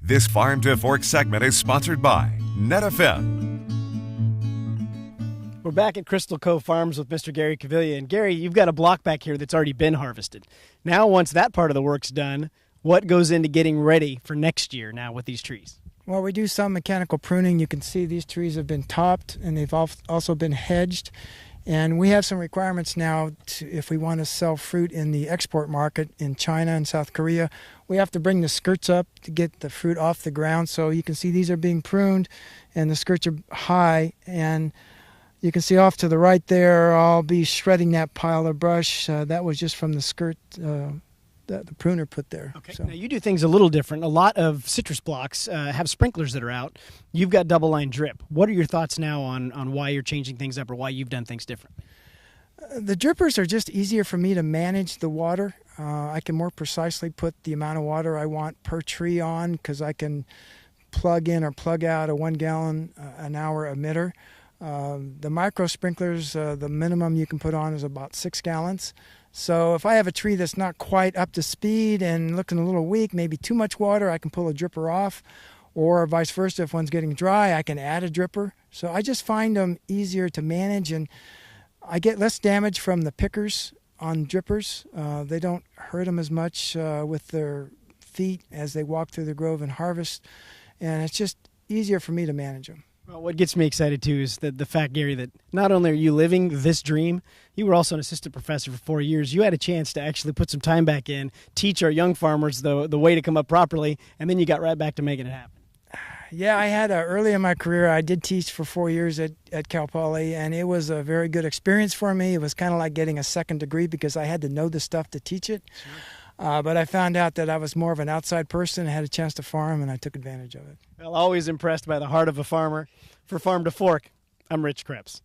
This Farm to Fork segment is sponsored by NetFM. We're back at Crystal Cove Farms with Mr. Cary Caviglia. And Gary, you've got a block back here that's already been harvested. Now, once that part of the work's done, what goes into getting ready for next year now with these trees? Well, we do some mechanical pruning. You can see these trees have been topped and they've also been hedged. And we have some requirements now if we want to sell fruit in the export market in China and South Korea. We have to bring the skirts up to get the fruit off the ground. So you can see these are being pruned and the skirts are high. And you can see off to the right there, I'll be shredding that pile of brush. That was just from the skirt that the pruner put there. Okay. So. Now, you do things a little different. A lot of citrus blocks have sprinklers that are out. You've got double line drip. What are your thoughts now on why you're changing things up or why you've done things different? The drippers are just easier for me to manage the water. I can more precisely put the amount of water I want per tree on because I can plug in or plug out a 1 gallon an hour emitter. The micro sprinklers, the minimum you can put on is about 6 gallons. So if I have a tree that's not quite up to speed and looking a little weak, maybe too much water, I can pull a dripper off. Or vice versa, if one's getting dry, I can add a dripper. So I just find them easier to manage, and I get less damage from the pickers on drippers. They don't hurt them as much with their feet as they walk through the grove and harvest, and it's just easier for me to manage them. Well, what gets me excited, too, is the fact, Gary, that not only are you living this dream, you were also an assistant professor for 4 years. You had a chance to actually put some time back in, teach our young farmers the way to come up properly, and then you got right back to making it happen. Yeah, I had early in my career, I did teach for 4 years at Cal Poly, and it was a very good experience for me. It was kind of like getting a second degree because I had to know the stuff to teach it. Sure. But I found out that I was more of an outside person, had a chance to farm, and I took advantage of it. Well, always impressed by the heart of a farmer. For Farm to Fork, I'm Rich Kreps.